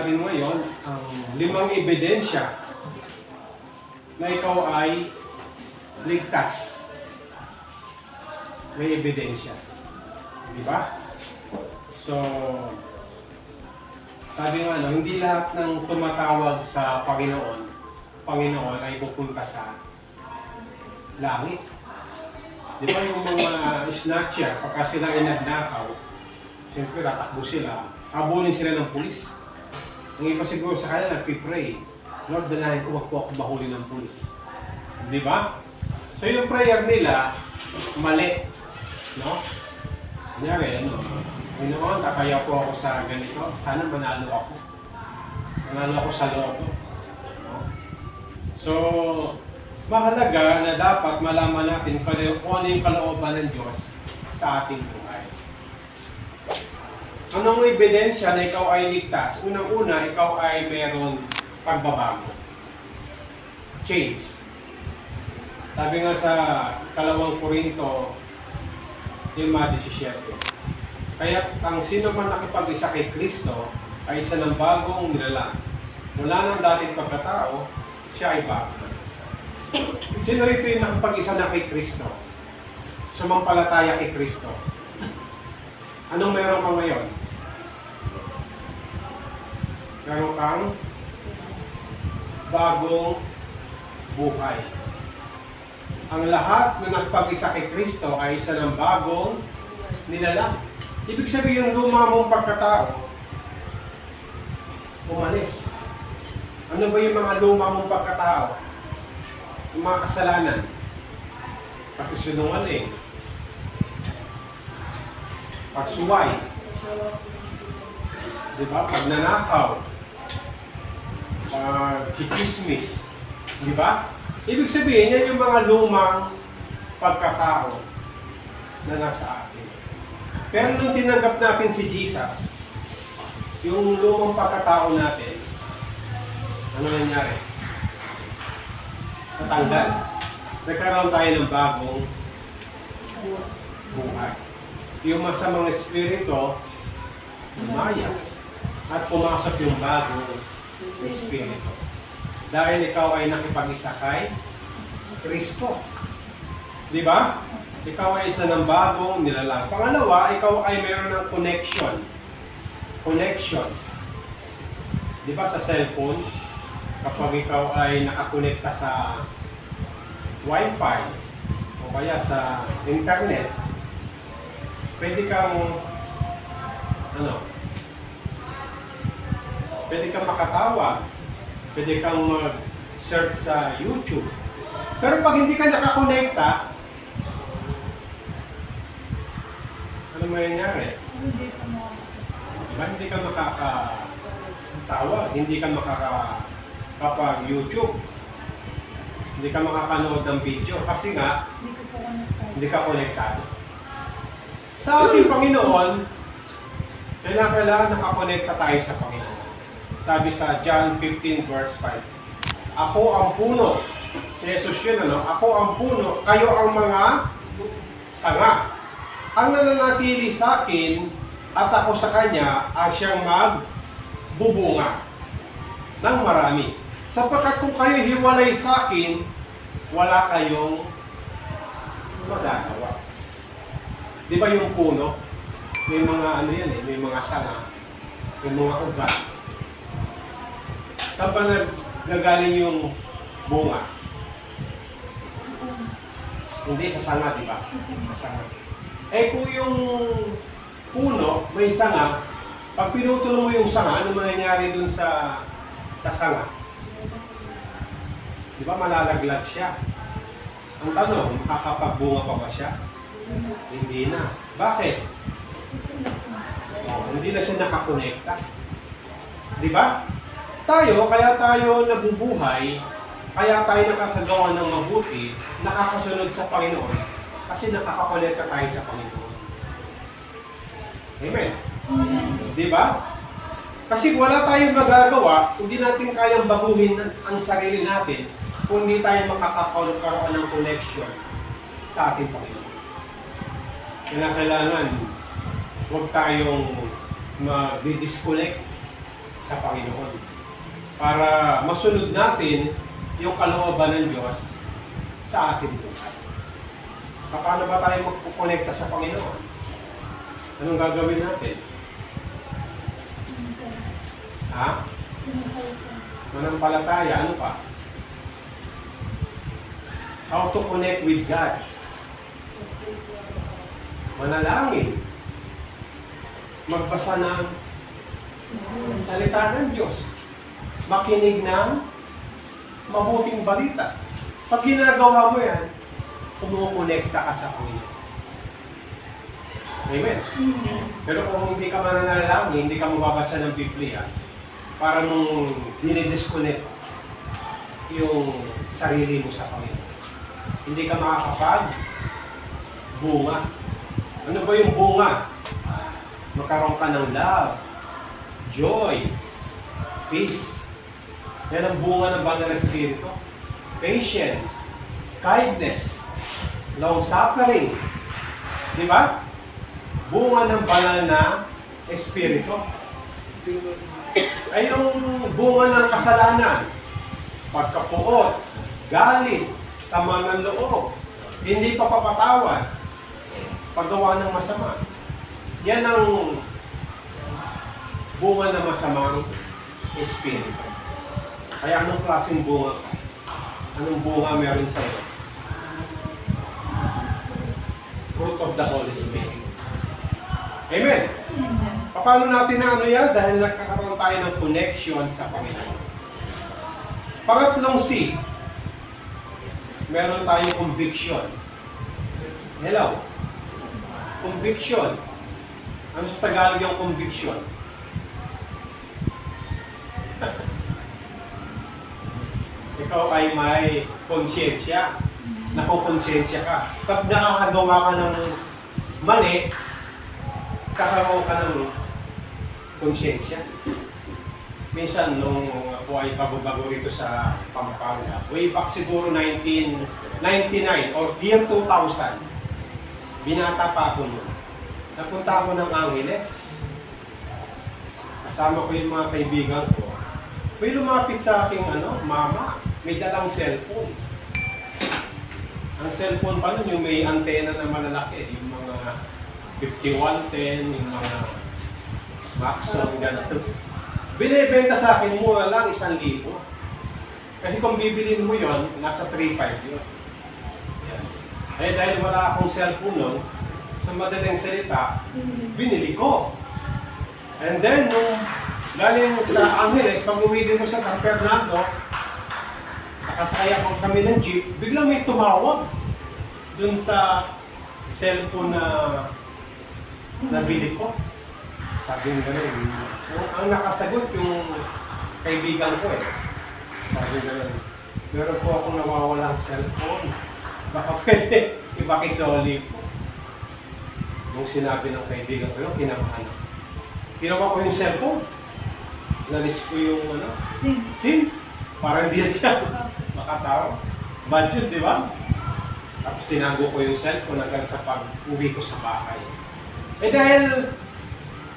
natin ngayon ang 5 ebidensya na ikaw ay ligtas. May ebidensya. Di ba? So, sabi nga, hindi lahat ng tumatawag sa Panginoon ay pupunta sa langit. Di ba yung mga snatcher, pagka sila ay nagnakaw, siyempre tatakbo sila, habulin sila ng pulis. Ang iba siguro sa kanila nagpipray, Lord, danahin ko, wag po ako mahuli ng pulis. Di ba? So yung prayer nila, mali. No? Kunyari, Panginoon, kakaya po ako sa ganito, sana manalo ako. Manalo ako sa loto. No? So, mahalaga na dapat malaman natin kung ano yung kalooban ng Diyos sa ating buhay. Anong ebidensya na ikaw ay ligtas? Unang-una, ikaw ay meron pagbabago. Change. Sabi nga sa 2 Korinto 5:17. Kaya ang sino man nakipag-isa kay Kristo ay isa ng bagong nilalang. Mula ng dating pagkatao, siya ay bago. Sino rito yung nakipag-isa na kay Kristo? Sumampalataya kay Kristo. Anong meron ka ngayon? Meron kang bagong buhay. Ang lahat na nakipag-isa kay Kristo ay isa ng bagong nilalang. Ibig sabihin yung luma mong pagkatao, umalis. Ano ba yung mga luma mong pagkatao? Yung mga kasalanan. Pagsisinungaling. Pagsuway. Diba? Pagnanakaw. Chichismis. Diba? Ibig sabihin, yan yung mga lumang pagkatao na nasa atin. Pero nung tinanggap natin si Jesus, yung lumang pagkatao natin, ano nangyari? Natanggal. Nagkaroon tayo ng bagong buhay. Yung masamang espiritu, lumayas. At pumasok yung bagong espiritu. Dahil ikaw ay nakipag-isa kay Kristo. Di ba? Ikaw ay isa ng bagong nilalang. Pangalawa, ikaw ay mayroon ng connection. Connection. Di ba sa cellphone, kapag ikaw ay nakakonekta sa Wi-Fi o kaya sa internet, pwede kang pwede kang makatawag, pwede kang mag-search sa YouTube. Pero pag hindi ka nakakonekta, ano mangyayari? Diba? Hindi ka makakatawag, hindi ka makakapag-YouTube, hindi ka makakanood ng video kasi nga, hindi ka konektado. Sa ating Panginoon, kailangan nakakonekta tayo sa Panginoon. Sabi sa John 15 verse 5, ako ang puno. Si Jesus yun, ako ang puno, kayo ang mga sanga. Ang nananatili sa akin at ako sa kanya ay siyang magbubunga ng marami. Sapagkat kung kayo hiwalay sa akin, wala kayong magagawa. Di ba yung puno? May mga may mga sanga, may mga ugat. Saan pa nagagaling yung bunga? Hindi, sa sanga, di ba? Sa sanga. Eh kung yung puno, may sanga, pag pinutulo mo yung sanga, ano mangyayari dun sa sanga? Di ba malalaglag siya? Ang tanong, makakapagbunga pa ba siya? Hindi na. Bakit? Hindi na siya nakakonekta. Di ba? Kaya tayo nabubuhay, kaya tayo nakakagawa ng mabuti, nakakasunod sa Panginoon, kasi nakakakonekta tayo sa Panginoon. Amen? Di ba? Kasi wala tayong magagawa, hindi natin kayang baguhin ang sarili natin kung hindi tayo makakakaroon ng connection sa ating Panginoon. Kailangan, huwag tayong mag-disconnect sa Panginoon. Para masunod natin yung kalooban ng Diyos sa ating buhay. Paano ba tayo magkukonekta sa Panginoon? Anong gagawin natin? Ha? Manampalataya. Ano pa? How to connect with God? Manalangin. Magbasa ng salita ng Diyos. Makinig ng mabuting balita. Pag ginagawa mo yan, kumukonekta ka sa Panginoon. Amen? Pero kung hindi ka mananalangin, hindi ka mababasa ng Biblia, para mong dinidisconnect yung sarili mo sa Panginoon. Hindi ka makakapag-bunga. Ano ba yung bunga? Magkaroon ka ng love, joy, peace. Yan ang bunga ng banal na Espiritu. Patience, kindness, long-suffering. Di ba? Bunga ng banal na Espiritu. Ay yung bunga ng kasalanan, pagkapuot, galit, sama ng loob, hindi pa papatawad, paggawa ng masama. Yan ang bunga ng masamang espiritu. Kaya anong klaseng bunga? Anong bunga meron sa iyo? Fruit of the Holy Spirit. Amen? Paano natin na ano yan? Dahil nagkakaroon tayo ng connection sa Panginoon. Pangatlong C, meron tayong conviction. Hello? Conviction. Ano sa Tagalog yung conviction? Ikaw ay may konsyensya. Nakukonsensya ka. Pag nakakagawa ka ng mali, kakaroon ka ng konsyensya. Minsan, nung ako ay bago-bago rito sa Pampanga, way back siguro 1999 or year 2000, binata pa ako nun. Napunta ako ng Angeles. Kasama ko yung mga kaibigan ko. May lumapit sa aking mama, may dalang cellphone. Ang cellphone pa nun, yung may antena na malalaki, yung mga 5110, yung mga Maxon, ganito. Binibenta sa akin mura lang 1,000. Kasi kung bibilin mo yon, nasa 3,500 yun. Yan. Eh dahil wala akong cellphone nun, sa madaling salita, binili ko. And then, nung galing sa Angeles, pag uwi din ko sa San Fernando, nakasaya ko kami ng jeep, biglang may tumawag dun sa cellphone na nabili ko. Sabi nga gano'n, ang nakasagot yung kaibigan ko eh. Sabi nga gano'n, meron po akong nawawalang cellphone. Baka pwede ipakisoli ko. Nung sinabi ng kaibigan ko yun, kinamahan ako. Ginawa ko yung cellphone. Nalis ko yung SIM. Para hindi na siya makatawag. Budget, di ba? Tapos tinago ko yung cellphone hanggang sa pag-uwi ko sa bahay. Eh dahil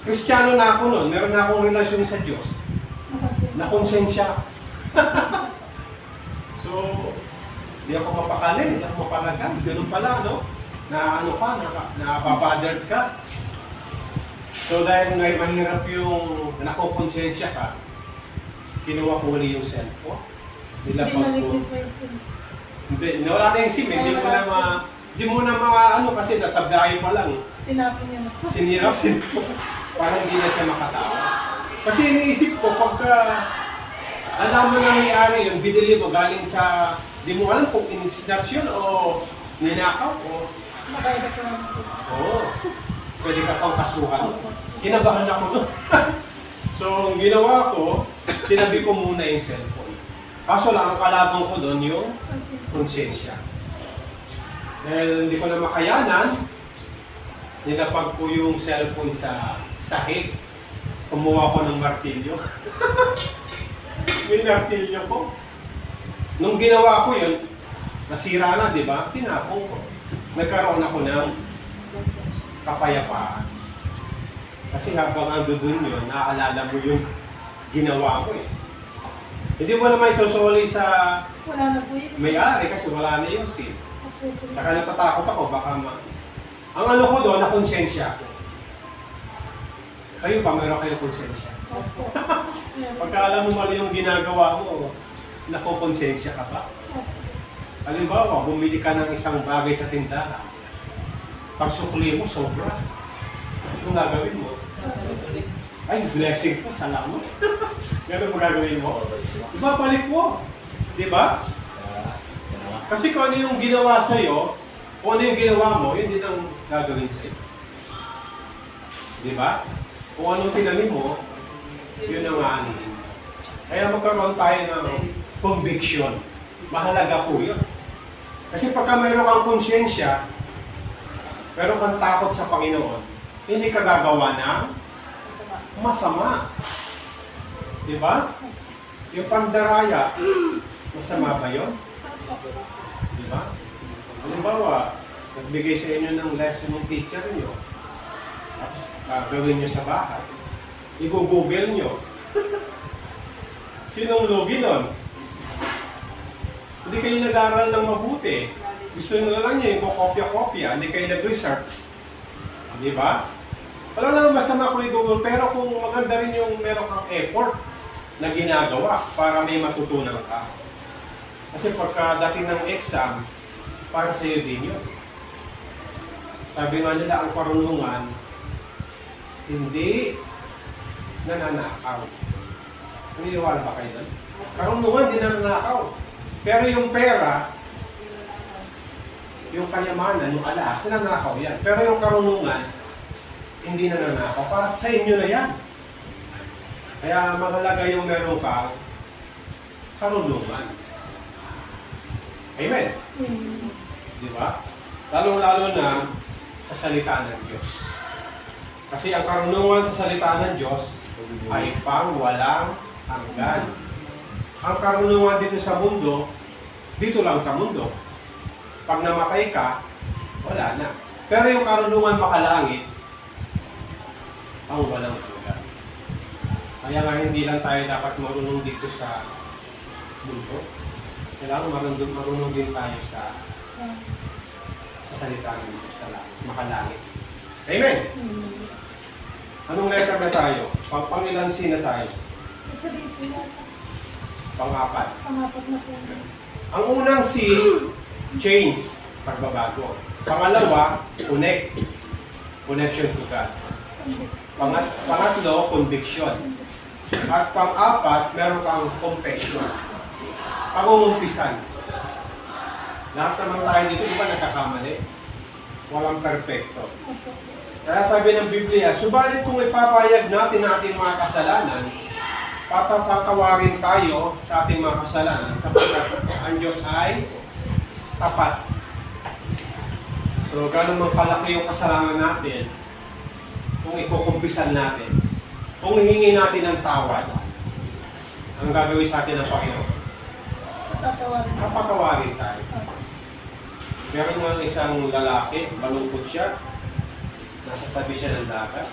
Kristiyano na ako noon, meron na akong relasyon sa Diyos. Nakonsensya. So, di ako mapakali, di ako mapalagan. Ganun pala, no? Na ano ka, nababothered ka. So, dahil ngay mahirap yung nakukonsensya ka, kinuha ko ulit yung cellphone. Nilapag ko. Hindi, wala na yung SIM. Hindi mo na kasi nasa biyahe pa lang. Tinapon niya na. Sinirap para hindi na siya makatawa. Kasi iniisip ko, pagka alam mo na may-ari yung binili mo galing sa, di mo alam kung in-snatch yun o ninakaw o... Makaya ka naman. Oo. Pwede ka pang kasuhan. Kinabahan ako nun. So, ang ginawa ko, tinabi ko muna yung cellphone. Kaso lang, ang kalaban ko doon yung konsensya. Dahil hindi ko na makayanan, nilapag ko yung cellphone sa sahig. Kumuha ko ng martilyo. May martilyo ko. Nung ginawa ko yun, nasira na, di ba? Tinapong ko. Nagkaroon ako ng kapayapaan. Kasi habang ando dun yun, naaalala mo yung ginawa mo eh. Hindi mo naman isusuli sa Wala na po yun. may-ari kasi wala na yung sin. Opo. Saka natatakot ako, baka Ang ano ko doon, nakonsensya ako. Kayo ba, meron kayo konsensya? Opo. Pagka alam mo mali yung ginagawa mo, nakokonsensya ka ba? Halimbawa, bumili ka ng isang bagay sa tindahan. Pag sukli mo, sobra. Anong gagawin mo? Ay, blessing po, salamat. Ganun mo gagawin mo? Diba, balik mo. Diba? Kasi kung ano yung ginawa sa'yo, kung ano yung ginawa mo, yun din ang gagawin sa'yo. Diba? Kung anong tinamin mo, yun ang aanin. Kaya magkaroon tayo ng conviction. Mahalaga po yun. Kasi pagka mayroon kang konsyensya, pero kang takot sa Panginoon, hindi ka gagawa ng masama. Diba? Yung pandaraya, masama ba yun? Diba? Halimbawa, nagbigay sa inyo ng lesson ng teacher nyo, tapos gawin nyo sa bahay, i-google nyo. Sinong lugi nun? Hindi kayo nag-aaral ng mabuti. Gusto nyo na lang nyo yung kopya-kopya, hindi kayo nag-research. Di ba? Wala lang masama kung i-google, pero kung maganda rin yung meron kang effort na ginagawa para may matutunan ka. Kasi pagkadating ng exam, para sa iyo din yun. Sabi nga nila, ang karunungan, hindi nananakaw. Naniniwala ba kayo doon? Karunungan, hindi nananakaw. Pero yung pera, yung kanyamanan, yung alas, nananakaw yan. Pero yung karunungan, hindi nananakaw. Para sa inyo na yan. Kaya mahalaga yung meron kang karunungan. Amen? Di ba? Lalong-lalo na sa salita ng Diyos. Kasi ang karunungan sa salita ng Diyos ay pang walang hanggan. Ang karunungan dito sa mundo, dito lang sa mundo. Pag namatay ka, wala na. Pero yung karunungan makalangit, ang walang hanggan. Kaya nga hindi lang tayo dapat marunong dito sa mundo. Kailangan marunong din tayo sa salita ng Diyos sa langit, makalangit. Amen? Anong letter na tayo? Pangilan C na tayo? Ito din po yata. Pang-apat. Pangapat na po. Ang unang C, change, pagbabago. Pangalawa, connect, connection to God. Pangatlo, conviction. At pang-apat, meron kang confession. Pangungumpisan. Lahat naman tayo dito, di ba nagkakamali? Walang perfecto. Kaya sabi ng Biblia, subalit kung ipapayag natin ang ating mga kasalanan, patatawarin tayo sa ating mga kasalanan sapagkat ang Diyos ay tapat. So, gano'n man kalaki yung kasalanan natin, kung ikukumpisan natin, kung hihingi natin ng tawad, ang gagawin sa atin ng Panginoon, papatawarin tayo. Meron nga isang lalaki, malungkot siya, nasa tabi siya ng dagat.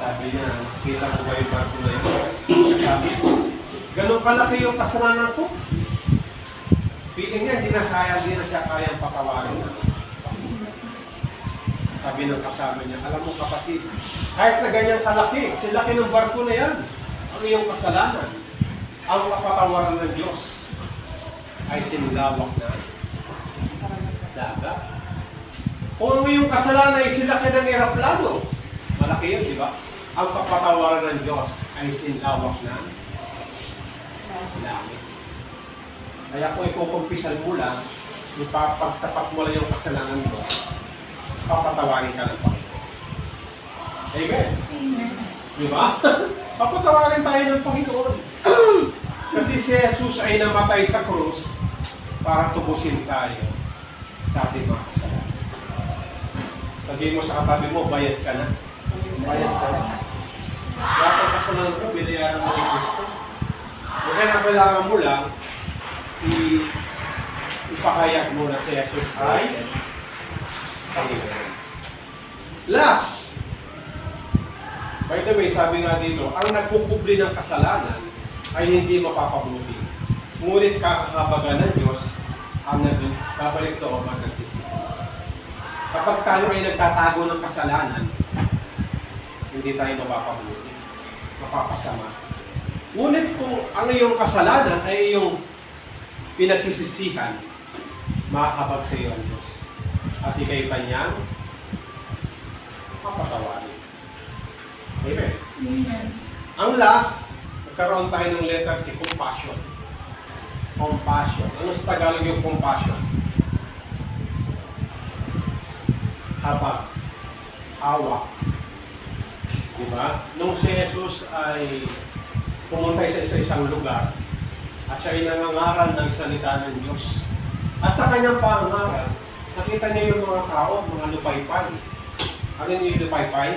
Sabi niya, kita ko ba yung barko na yun? Sabi ko, ganun kalaki yung kasalanan ko. Feeling niya, hindi na siya kayang patawarin. Sabi ng kasama niya, alam mo kapatid, kahit na ganyan kalaki, kasi laki ng barko na yan, ang iyong kasalanan, ang kapatawaran ng Diyos ay sinilawak na dagat. Kung ang iyong kasalanan ay silaki ng eroplano, malaki yun, di ba? Ang kapatawaran ng Diyos ay sinlawak na langit. Kaya kung ikukumpisan mo lang, ipapagtapat mo lang yung kasalanan mo, papatawarin ka ng Panginoon. Amen? Amen. Di ba? Papatawarin tayo ng Panginoon. Kasi si Jesus ay namatay sa krus para tubusin tayo sa ating mga kasalanan. Sabihin mo sa katabi mo, bayad ka na. Bayad ka na. Lahat ang kasalanan mo, binayaran mo ni Kristo. Kaya na kailangan mo lang, ipahayag mo na si Jesus ay Panginoon. Last, By the way, sabi nga dito, ang nagkukubli ng kasalanan ay hindi mapapabuti. Ngunit kakahabagan ng Diyos ang babalik loob at nagsisisi. Kapag tayo ay nagtatago ng kasalanan, hindi tayo mapapabuti, mapapasama. Ngunit kung ang iyong kasalanan ay iyong pinagsisisihan, makahabag sa iyo ang Diyos. At ikay kanyang papatawarin. Amen. Amen. Ang last, nagkaroon tayo ng letter C, compassion. Compassion. Ano sa Tagalog yung compassion? Habag. Awa. Diba? Nung si Jesus ay pumunta sa isang lugar at siya ay nangangaral ng salita ng Diyos. At sa kanyang pangangaral, nakita niya yung mga tao, mga lupaypay. Ano yung lupaypay?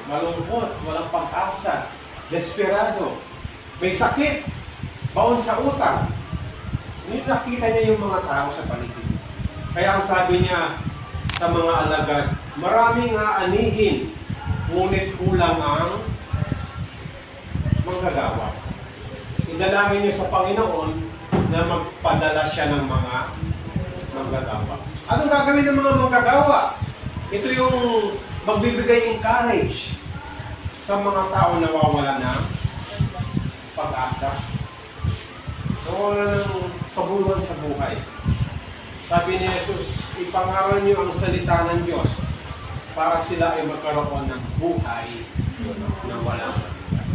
Malungkot, walang pag-asa, desperado, may sakit, baon sa utang. Nakita niya yung mga tao sa paligid. Kaya ang sabi niya sa mga alagad, maraming aanihin, ngunit kulang ang manggagawa. Idalangin niyo sa Panginoon na magpadala siya ng mga manggagawa. Anong gagawin ng mga manggagawa? Ito yung magbibigay encourage sa mga tao na nawawala ng pag-asa. Nawawala ng kabuluhan sa buhay. Sabi ni Jesus, ipangaral niyo ang salita ng Diyos para sila ay magkaroon ng buhay na walang hanggan.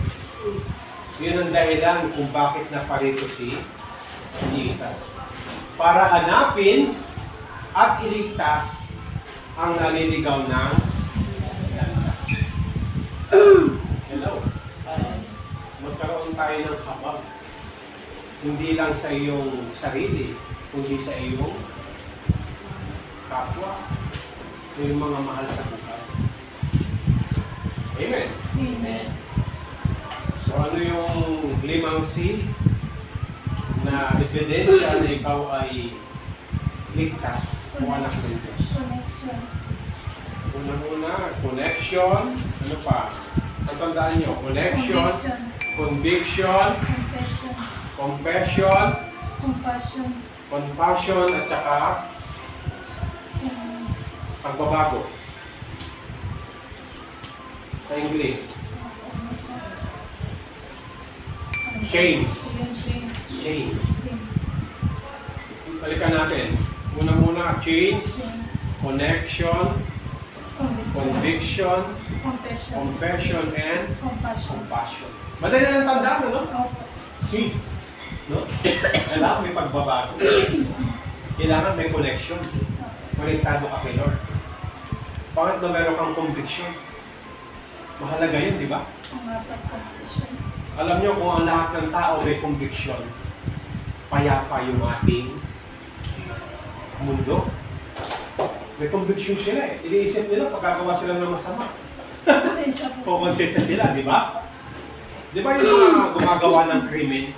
Yun ang dahilan kung bakit naparito si Jesus. Para hanapin at iligtas ang naliligaw ng hello. Magkaroon tayo ng habag. Hindi lang sa iyong sarili, kundi sa iyong kapwa, sa iyong mga mahal sa buhay. Amen. Amen. So ano yung 5 C na ebidensya na ikaw ay ligtas o anak ng Diyos? Connection. Una-una, connection. Ano pa? Tandaan nyo, connection, conviction, Confession. compassion, Compassion. compassion, at saka pagbabago. Sa English, change. Change. Change. Balikan natin. Una-una, change, connection, conviction, Confession. compassion, and Compassion. compassion. Madali na lang tandaan, ano? Opo. See? No? Kailangan may pagbabago. Kailangan may connection. Konektado ka kay Lord. Pangatlo, meron kang conviction. Mahalaga yun, di ba? Ang apat, confession. Alam nyo kung ang lahat ng tao may conviction, payapa yung ating mundo. May conviction sila eh. Iniisip nila pagkagawa sila ng masama. Pasensya po. Kukonsensya sila, di ba? Di ba yung mga gumagawa ng krimen,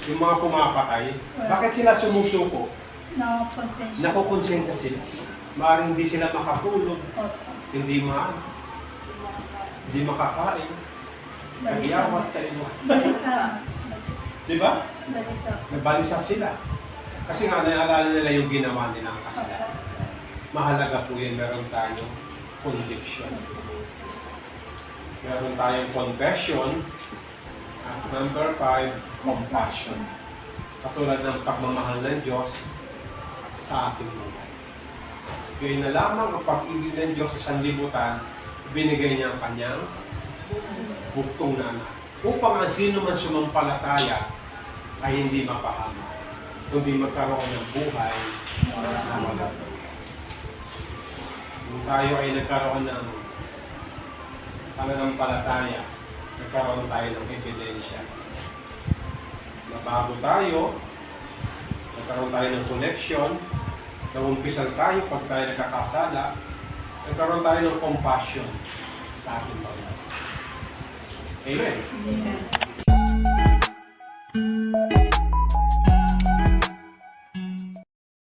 yung mga pumapatay, bakit sila sumusuko? Nakakonsensya. Nakukonsensya sila. Maaaring hindi sila makatulog, Opo. hindi makakain, nagyawat sa inyo. Balisa. Di ba? Balisa. Nabalisa sila. Kasi nga, naalala nila yung ginawa nilang kasalanan. Mahalaga po yun, meron tayong conviction. Meron tayong confession. At number 5, compassion. Katulad ng pagmamahal ng Diyos sa ating buhay. Gayun na lamang ang pag-ibig ng Diyos sa sanlibutan, binigay niya ang kanyang buktong na anak. Upang ang sino man sumampalataya ay hindi mapahama, kundi magkaroon ng buhay na walang hanggan. Kung tayo ay nagkaroon ng pananampalataya, nagkaroon tayo ng ebidensya. Nabago tayo, nagkaroon tayo ng connection, naumpisan tayo pag tayo nagkakasala, nagkaroon tayo ng compassion sa ating Panginoon. Amen. Amen.